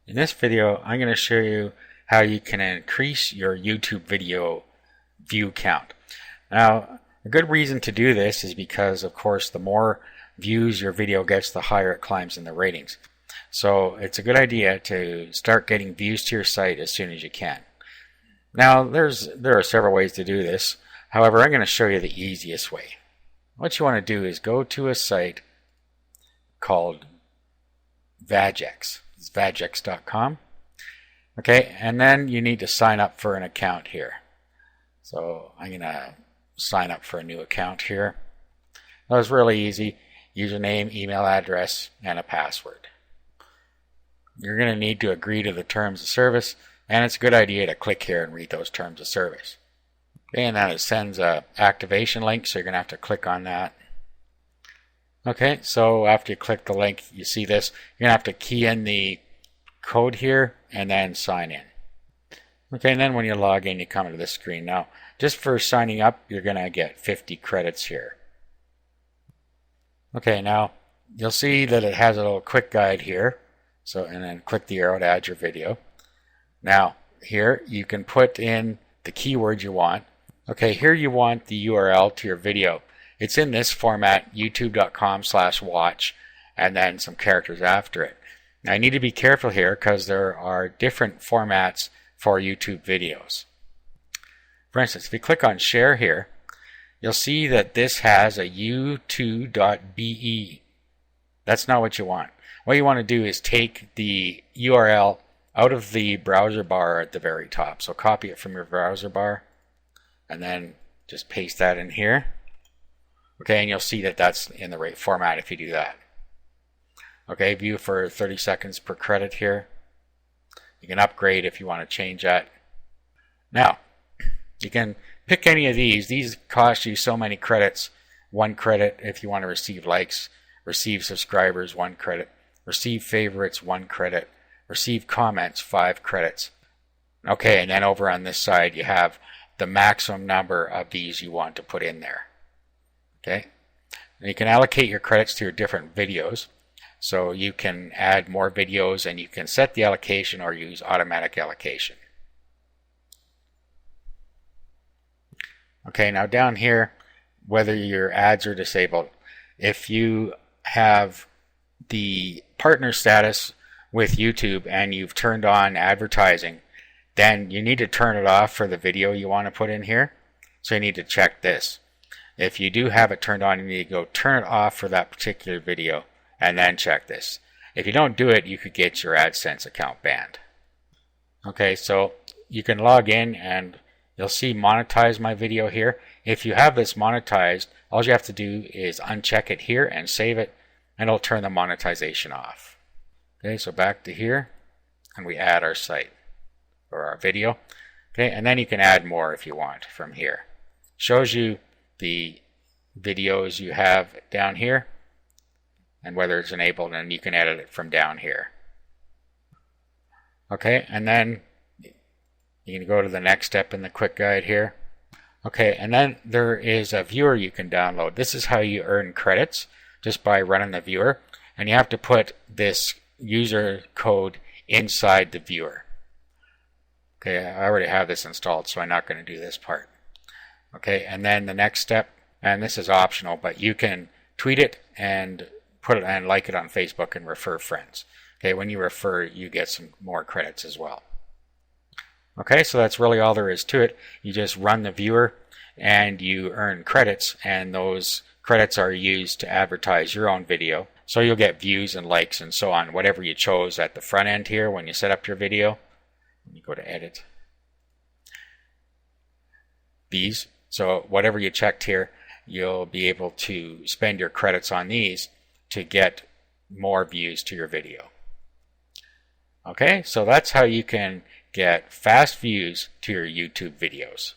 In this video, I'm going to show you how you can increase your YouTube video view count. Now, a good reason to do this is because, of course, the more views your video gets, the higher it climbs in the ratings. So it's a good idea to start getting views to your site as soon as you can. Now, there are several ways to do this. However, I'm going to show you the easiest way. What you want to do is go to a site called Vagex. It's vagex.com. Okay, and then you need to sign up for an account here. So I'm going to sign up for a new account here. That was really easy. Username, email address, and a password. You're going to need to agree to the terms of service, and it's a good idea to click here and read those terms of service. Okay, and then it sends a activation link, so you're going to have to click on that. Okay, so after you click the link, you see this. You're going to have to key in the code here and then sign in. Okay, and then when you log in, you come to this screen. Now, just for signing up, you're going to get 50 credits here. Okay, now you'll see that it has a little quick guide here. So, and then click the arrow to add your video. Now, here you can put in the keyword you want. Okay, here you want the URL to your video. It's in this format, youtube.com/watch, and then some characters after it. Now, I need to be careful here because there are different formats for YouTube videos. For instance, if you click on share here, you'll see that this has a u2.be. That's not what you want. What you want to do is take the URL out of the browser bar at the very top. So copy it from your browser bar and then just paste that in here. Okay, and you'll see that that's in the right format if you do that. Okay, view for 30 seconds per credit here. You can upgrade if you want to change that. Now, you can pick any of these. These cost you so many credits. 1 credit if you want to receive likes, receive subscribers, 1 credit, receive favorites, 1 credit, receive comments, 5 credits. Okay, and then over on this side you have the maximum number of these you want to put in there. Okay, and you can allocate your credits to your different videos. So you can add more videos and you can set the allocation or use automatic allocation. Okay, now down here, whether your ads are disabled, if you have the partner status with YouTube and you've turned on advertising, then you need to turn it off for the video you want to put in here. So you need to check this. If you do have it turned on, you need to go turn it off for that particular video and then check this. If you don't do it, you could get your AdSense account banned. Okay, so you can log in and you'll see monetize my video here. If you have this monetized, all you have to do is uncheck it here and save it, and it'll turn the monetization off. Okay, so back to here, and we add our site or our video. Okay, and then you can add more if you want from here. Shows you the videos you have down here and whether it's enabled, and you can edit it from down here. Okay, and then you can go to the next step in the quick guide here. Okay, and then there is a viewer you can download. This is how you earn credits, just by running the viewer. And you have to put this user code inside the viewer. Okay, I already have this installed, so I'm not going to do this part. Okay, and then the next step, and this is optional, but you can tweet it and put it and like it on Facebook and refer friends. Okay, when you refer, you get some more credits as well. Okay, so that's really all there is to it. You just run the viewer and you earn credits, and those credits are used to advertise your own video. So you'll get views and likes and so on, whatever you chose at the front end here when you set up your video. You go to edit. These, so whatever you checked here, you'll be able to spend your credits on these to get more views to your video. Okay, so that's how you can get fast views to your YouTube videos.